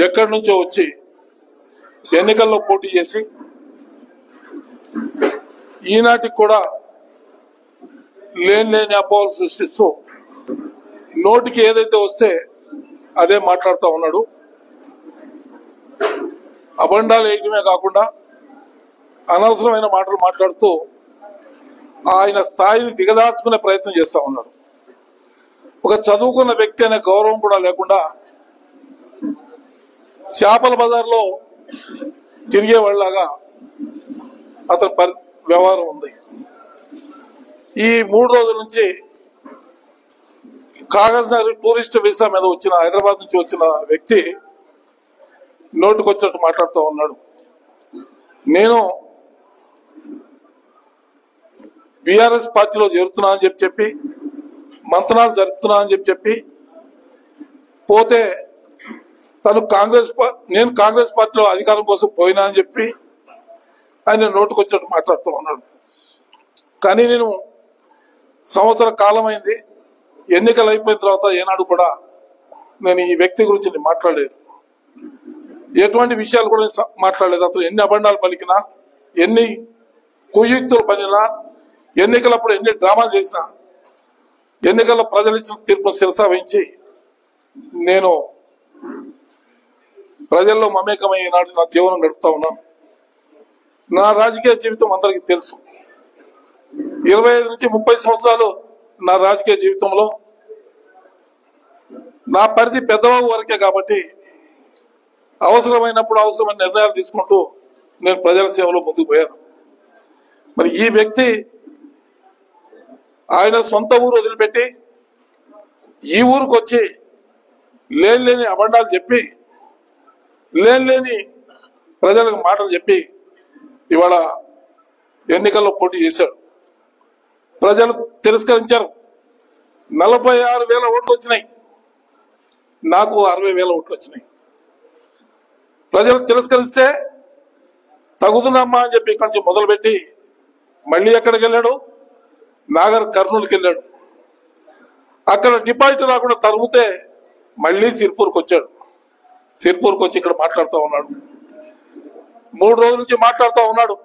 ఎక్కడి నుంచో వచ్చి ఎన్నికల్లో పోటీ చేసి ఈనాటికి కూడా లేని అపోహలు సృష్టిస్తూ నోటికి ఏదైతే వస్తే అదే మాట్లాడుతూ ఉన్నాడు. అబండాలు వేయడమే కాకుండా అనవసరమైన మాటలు మాట్లాడుతూ ఆయన స్థాయిని దిగదార్చుకునే ప్రయత్నం చేస్తా ఉన్నాడు. ఒక చదువుకున్న వ్యక్తి అనే గౌరవం కూడా లేకుండా చేపల బజార్లో తిరిగేవాళ్ళలాగా అతని వ్యవహారం ఉంది. ఈ 3 రోజుల నుంచి కాగజ్ నగర్ టూరిస్ట్ వీసా మీద వచ్చిన హైదరాబాద్ నుంచి వచ్చిన వ్యక్తి నోటుకొచ్చినట్టు మాట్లాడుతూ ఉన్నాడు. నేను బీఆర్ఎస్ పార్టీలో చేరుతున్నా అని చెప్పి మంతనాలు జరుపుతున్నా అని చెప్పి పోతే తను నేను కాంగ్రెస్ పార్టీలో అధికారం కోసం పోయినా అని చెప్పి ఆయన నోటుకొచ్చినట్టు మాట్లాడుతూ ఉన్నాడు. కానీ నేను సంవత్సర కాలం అయింది, ఎన్నికలు అయిపోయిన తర్వాత ఏనాడు కూడా నేను ఈ వ్యక్తి గురించి నేను మాట్లాడలేదు. ఎటువంటి విషయాలు కూడా మాట్లాడలేదు. అతను ఎన్ని అబండాలు పలికినా, ఎన్ని కుయుక్తులు పనినా, ఎన్నికలప్పుడు ఎన్ని డ్రామాలు చేసినా, ఎన్నికల్లో ప్రజలు ఇచ్చిన తీర్పును శిరసా వహించి నేను ప్రజల్లో మమేకమై ఈనాడు నా జీవనం గడుపుతా ఉన్నాను. నా రాజకీయ జీవితం అందరికీ తెలుసు. 25 నుంచి 30 సంవత్సరాలు నా రాజకీయ జీవితంలో నా పరిధి పెద్దవాగు వరకే కాబట్టి అవసరమైనప్పుడు అవసరమైన నిర్ణయాలు తీసుకుంటూ నేను ప్రజల సేవలో ముందుకు పోయాను. మరి ఈ వ్యక్తి ఆయన సొంత ఊరు వదిలిపెట్టి ఈ ఊరికి వచ్చి లేని అబండాలు చెప్పి లేని ప్రజలకు మాటలు చెప్పి ఇవాళ ఎన్నికల్లో పోటీ చేశాడు. ప్రజలు తిరస్కరించారు. 46,000 ఓట్లు వచ్చినాయి, నాకు 60,000 ఓట్లు వచ్చినాయి. ప్రజలు తిరస్కరిస్తే తగుదునమ్మా అని చెప్పి ఇక్కడి నుంచి మొదలుపెట్టి మళ్ళీ ఎక్కడికి వెళ్ళాడు? నాగర్ కర్నూలుకి వెళ్ళాడు. అక్కడ డిపాజిట్ రాకుండా తరుగుతే మళ్ళీ సిర్పూర్కి వచ్చాడు. సిర్పూర్కి వచ్చి ఇక్కడ మాట్లాడుతూ ఉన్నాడు. 3 రోజుల నుంచి మాట్లాడుతూ ఉన్నాడు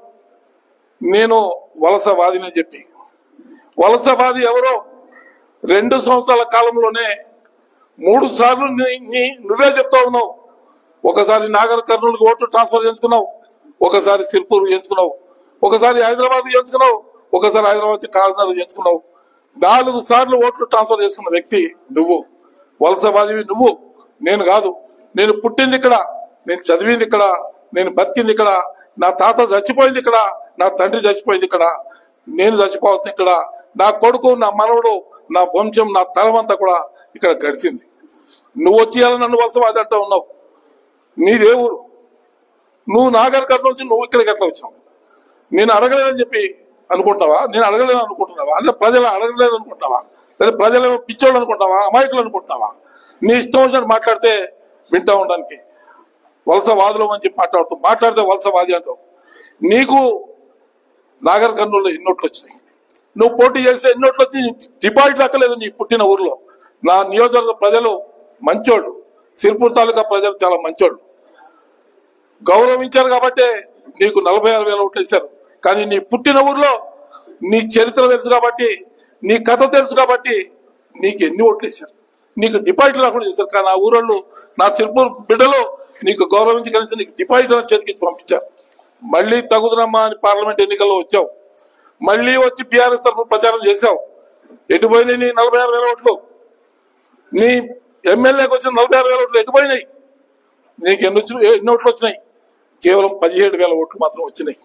నేను వలసవాదిని చెప్పి. వలసవాది ఎవరో 2 సంవత్సరాల కాలంలోనే 3 సార్లు నువ్వే చెప్తా ఉన్నావు. ఒకసారి నాగర్ కర్నూలుకి ఓట్లు ట్రాన్స్ఫర్ చేయించుకున్నావు, ఒకసారి సిర్పూర్ చేయించుకున్నావు, ఒకసారి హైదరాబాద్ చేయించుకున్నావు, ఒకసారి హైదరాబాద్ కాకినాడ చేయించుకున్నావు. 4 సార్లు ఓట్లు ట్రాన్స్ఫర్ చేసుకున్న వ్యక్తి నువ్వు. వలసవాదివి నువ్వు, నేను కాదు. నేను పుట్టింది ఇక్కడ, నేను చదివింది ఇక్కడ, నేను బతికింది ఇక్కడ, నా తాత చచ్చిపోయింది ఇక్కడ, నా తండ్రి చచ్చిపోయింది ఇక్కడ, నేను చచ్చిపోతుంది ఇక్కడ, నా కొడుకు, నా మనవడు, నా వంశం, నా తరం అంతా కూడా ఇక్కడ గడిచింది. నువ్వు వచ్చేయాలని నన్ను వలసవాది అంటూ ఉన్నావు. నీదే ఊరు, నువ్వు నాగర్ కర్నూలు నుంచి నువ్వు ఇక్కడికి ఎట్లా వచ్చావు? నేను అడగలేదని చెప్పి అనుకుంటున్నావా? నేను అడగలేదు అనుకుంటున్నావా? అంటే ప్రజలు అడగలేదు అనుకుంటున్నావా? లేదా ప్రజలు పిచ్చోళ్ళు అనుకుంటున్నావా? అమాయకులు అనుకుంటున్నావా? నీ ఇష్టం వచ్చినట్టు మాట్లాడితే వింటా ఉండడానికి వలసవాదులు అని చెప్పి మాట్లాడితే వలసవాది అంటావు. నీకు నాగర్ కర్నూలులో ఎన్నోట్లు వచ్చినాయి, నువ్వు పోటీ చేస్తే ఎన్నోట్లు వచ్చి డిపాజిట్ దక్కలేదు నీ పుట్టిన ఊర్లో. నా నియోజకవర్గ ప్రజలు మంచోళ్ళు, సిర్పూర్ తాలూకా ప్రజలు చాలా మంచోళ్ళు, గౌరవించారు కాబట్టి నీకు 46,000 ఓట్లు వేశారు. కానీ నీ పుట్టిన ఊర్లో నీ చరిత్ర తెలుసు కాబట్టి, నీ కథ తెలుసు కాబట్టి నీకు ఎన్ని ఓట్లు వేశారు, నీకు డిపాజిట్ రాకుండా చేశారు. కానీ ఆ ఊరోళ్ళు, నా సిర్పూర్ బిడ్డలు నీకు గౌరవించి కలిసి నీకు డిపాజిట్ చేతికి పంపించారు. మళ్ళీ తగుదనమ్మా అని పార్లమెంట్ ఎన్నికల్లో వచ్చావు, మళ్ళీ వచ్చి బీఆర్ఎస్ తరఫున ప్రచారం చేశావు. ఎటుపోయినాయి నీ 46,000 ఓట్లు? నీ ఎమ్మెల్యేకి వచ్చిన 46,000 ఓట్లు ఎటుపోయినాయి? నీకు ఎన్ని ఓట్లు వచ్చినాయి? కేవలం 17,000 ఓట్లు మాత్రం వచ్చినాయి.